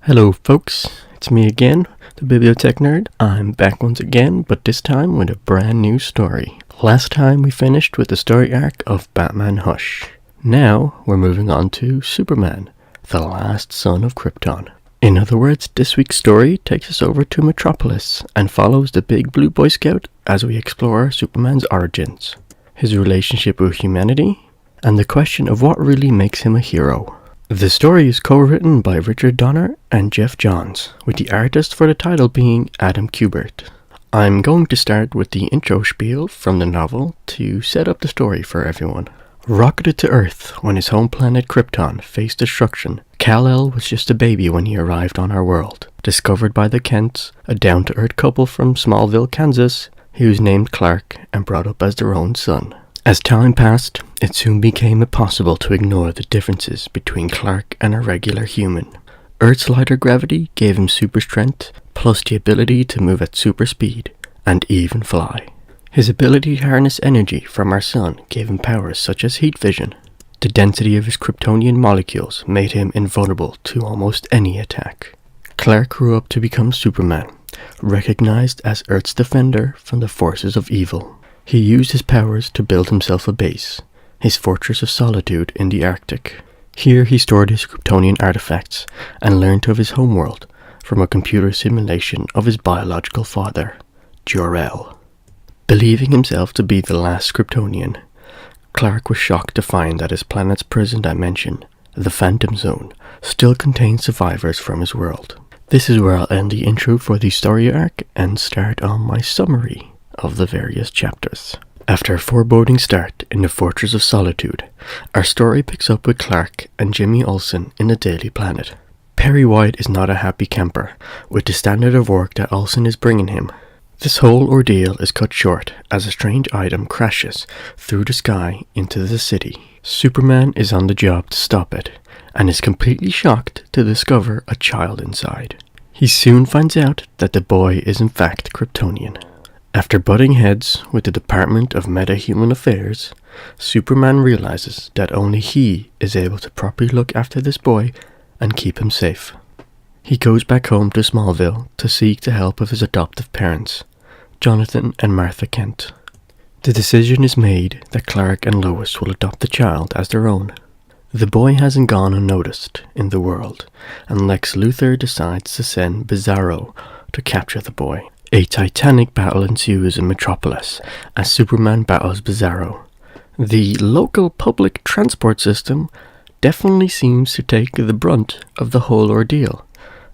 Hello folks, it's me again, the Bibliotech Nerd. I'm back once again, but this time with a brand new story. Last time we finished with the story arc of Batman Hush. Now we're moving on to Superman, the last son of Krypton. In other words, this week's story takes us over to Metropolis and follows the big blue Boy Scout as we explore Superman's origins, his relationship with humanity, and the question of what really makes him a hero. The story is co-written by Richard Donner and Jeff Johns, with the artist for the title being Adam Kubert. I'm going to start with the intro spiel from the novel to set up the story for everyone. Rocketed to Earth when his home planet Krypton faced destruction, Kal-El was just a baby when he arrived on our world. Discovered by the Kents, a down-to-earth couple from Smallville, Kansas, he was named Clark and brought up as their own son. As time passed, it soon became impossible to ignore the differences between Clark and a regular human. Earth's lighter gravity gave him super strength, plus the ability to move at super speed, and even fly. His ability to harness energy from our sun gave him powers such as heat vision. The density of his Kryptonian molecules made him invulnerable to almost any attack. Clark grew up to become Superman, recognized as Earth's defender from the forces of evil. He used his powers to build himself a base, his fortress of solitude in the Arctic. Here he stored his Kryptonian artifacts and learned of his homeworld from a computer simulation of his biological father, Jor-El. Believing himself to be the last Kryptonian, Clark was shocked to find that his planet's prison dimension, the Phantom Zone, still contained survivors from his world. This is where I'll end the intro for the story arc and start on my summary of the various chapters. After a foreboding start in the Fortress of Solitude, our story picks up with Clark and Jimmy Olsen in the Daily Planet. Perry White is not a happy camper with the standard of work that Olsen is bringing him. This whole ordeal is cut short as a strange item crashes through the sky into the city. Superman is on the job to stop it and is completely shocked to discover a child inside. He soon finds out that the boy is in fact Kryptonian. After butting heads with the Department of Meta-Human Affairs, Superman realizes that only he is able to properly look after this boy and keep him safe. He goes back home to Smallville to seek the help of his adoptive parents, Jonathan and Martha Kent. The decision is made that Clark and Lois will adopt the child as their own. The boy hasn't gone unnoticed in the world, and Lex Luthor decides to send Bizarro to capture the boy. A titanic battle ensues in Metropolis as Superman battles Bizarro. The local public transport system definitely seems to take the brunt of the whole ordeal,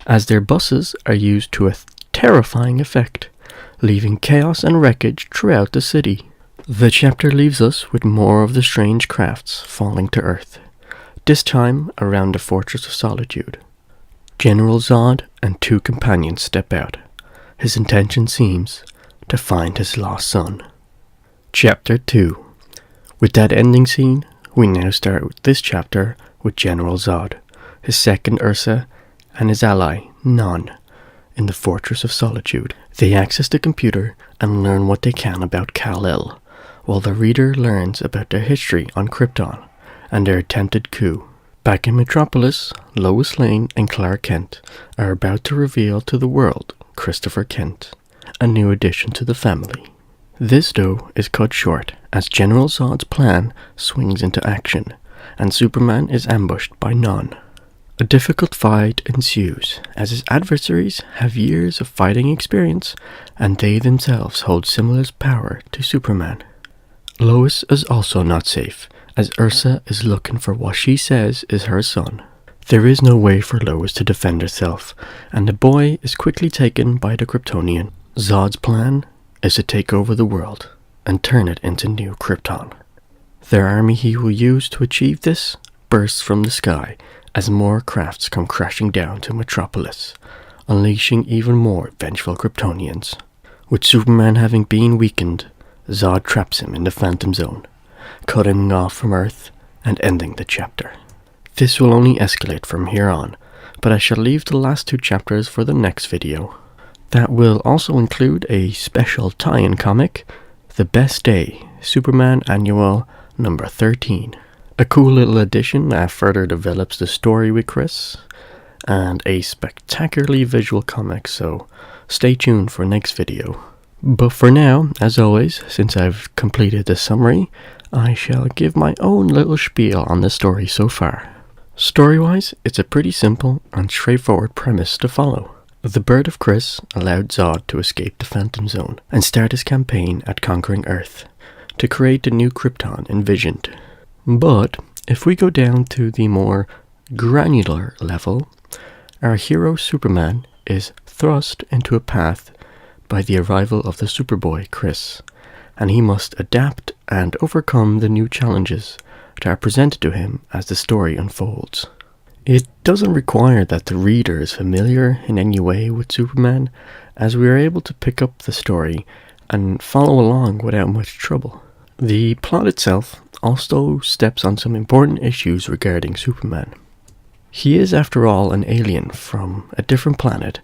as their buses are used to a terrifying effect, leaving chaos and wreckage throughout the city. The chapter leaves us with more of the strange crafts falling to Earth, this time around the Fortress of Solitude. General Zod and two companions step out. His intention seems to find his lost son. Chapter 2. With that ending scene, we now start with this chapter with General Zod, his second Ursa, and his ally, Non, in the Fortress of Solitude. They access the computer and learn what they can about Kal-El, while the reader learns about their history on Krypton and their attempted coup. Back in Metropolis, Lois Lane and Clark Kent are about to reveal to the world Christopher Kent, a new addition to the family. This, though, is cut short as General Zod's plan swings into action, and Superman is ambushed by Non. A difficult fight ensues, as his adversaries have years of fighting experience, and they themselves hold similar power to Superman. Lois is also not safe, as Ursa is looking for what she says is her son. There is no way for Lois to defend herself, and the boy is quickly taken by the Kryptonian. Zod's plan is to take over the world and turn it into New Krypton. Their army he will use to achieve this bursts from the sky as more crafts come crashing down to Metropolis, unleashing even more vengeful Kryptonians. With Superman having been weakened, Zod traps him in the Phantom Zone, cutting him off from Earth and ending the chapter. This will only escalate from here on, but I shall leave the last two chapters for the next video. That will also include a special tie-in comic, The Best Day, Superman Annual number 13. A cool little addition that further develops the story with Chris, and a spectacularly visual comic, so stay tuned for next video. But for now, as always, since I've completed the summary, I shall give my own little spiel on the story so far. Story-wise, it's a pretty simple and straightforward premise to follow. The Bird of Chris allowed Zod to escape the Phantom Zone and start his campaign at conquering Earth to create the new Krypton envisioned. But if we go down to the more granular level, our hero Superman is thrust into a path by the arrival of the Superboy Chris, and he must adapt and overcome the new challenges that are presented to him as the story unfolds. It doesn't require that the reader is familiar in any way with Superman, as we are able to pick up the story and follow along without much trouble. The plot itself also steps on some important issues regarding Superman. He is, after all, an alien from a different planet,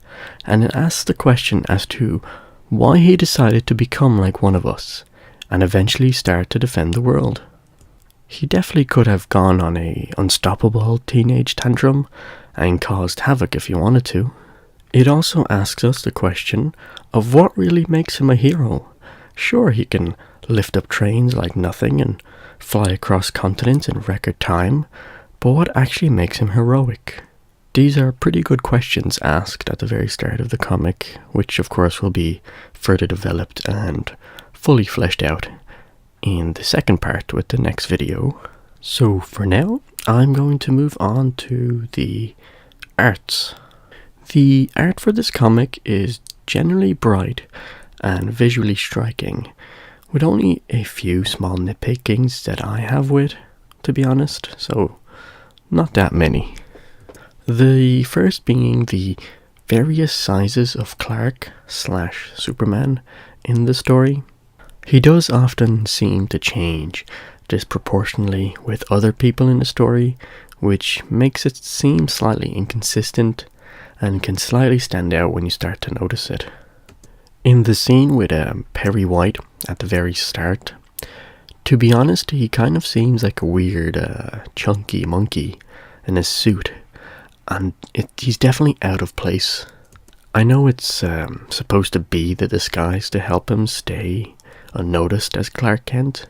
and it asks the question as to why he decided to become like one of us, and eventually start to defend the world. He definitely could have gone on a unstoppable teenage tantrum and caused havoc if he wanted to. It also asks us the question of what really makes him a hero. Sure, he can lift up trains like nothing and fly across continents in record time, but what actually makes him heroic? These are pretty good questions asked at the very start of the comic, which of course will be further developed and fully fleshed out in the second part with the next video. So for now, I'm going to move on to the arts. The art for this comic is generally bright and visually striking, with only a few small nitpickings that I have with, to be honest, so not that many. The first being the various sizes of Clark/Superman in the story. He does often seem to change disproportionately with other people in the story, which makes it seem slightly inconsistent and can slightly stand out when you start to notice it. In the scene with Perry White at the very start, to be honest, he kind of seems like a weird, chunky monkey in his suit, and he's definitely out of place. I know it's supposed to be the disguise to help him stay unnoticed as Clark Kent,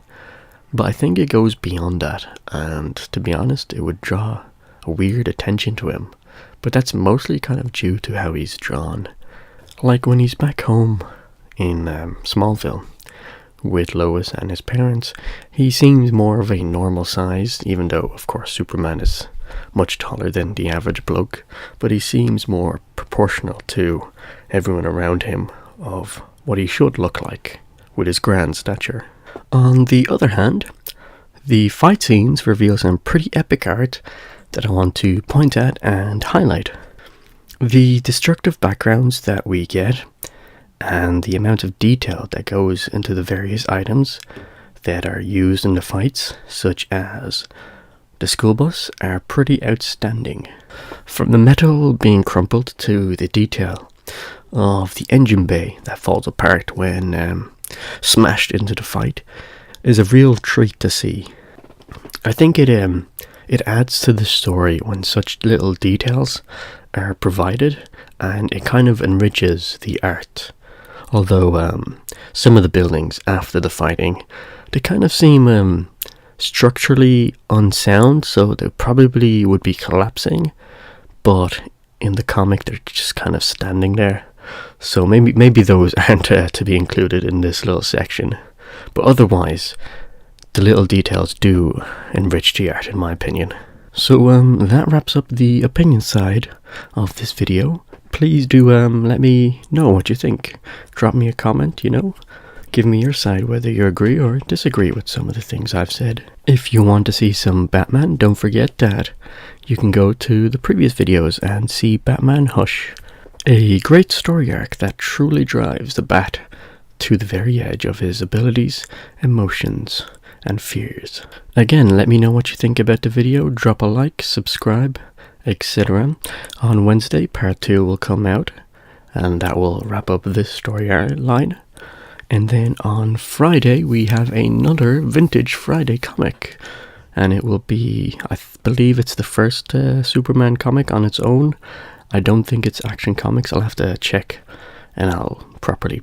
but I think it goes beyond that, and to be honest, it would draw a weird attention to him, but that's mostly kind of due to how he's drawn. Like when he's back home in Smallville with Lois and his parents, he seems more of a normal size, even though of course Superman is much taller than the average bloke, but he seems more proportional to everyone around him of what he should look like with his grand stature. On the other hand, the fight scenes reveal some pretty epic art that I want to point at and highlight. The destructive backgrounds that we get and the amount of detail that goes into the various items that are used in the fights, such as the school bus, are pretty outstanding. From the metal being crumpled to the detail of the engine bay that falls apart when smashed into the fight is a real treat to see. I think it adds to the story when such little details are provided, and it kind of enriches the art. Although some of the buildings after the fighting, they kind of seem structurally unsound, so they probably would be collapsing, but in the comic they're just kind of standing there. So maybe those aren't to be included in this little section, but otherwise the little details do enrich the art in my opinion. So that wraps up the opinion side of this video. Please do let me know what you think. Drop me a comment, give me your side whether you agree or disagree with some of the things I've said. If you want to see some Batman, don't forget that you can go to the previous videos and see Batman Hush, a great story arc that truly drives the Bat to the very edge of his abilities, emotions, and fears. Again, let me know what you think about the video. Drop a like, subscribe, etc. On Wednesday, part 2 will come out, and that will wrap up this story line. And then on Friday, we have another Vintage Friday comic, and it will be, I believe it's the first Superman comic on its own, I don't think it's Action Comics. I'll have to check and I'll properly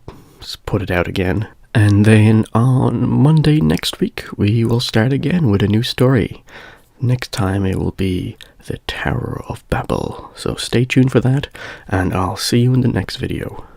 put it out again. And then on Monday next week, we will start again with a new story. Next time it will be The Tower of Babel. So stay tuned for that, and I'll see you in the next video.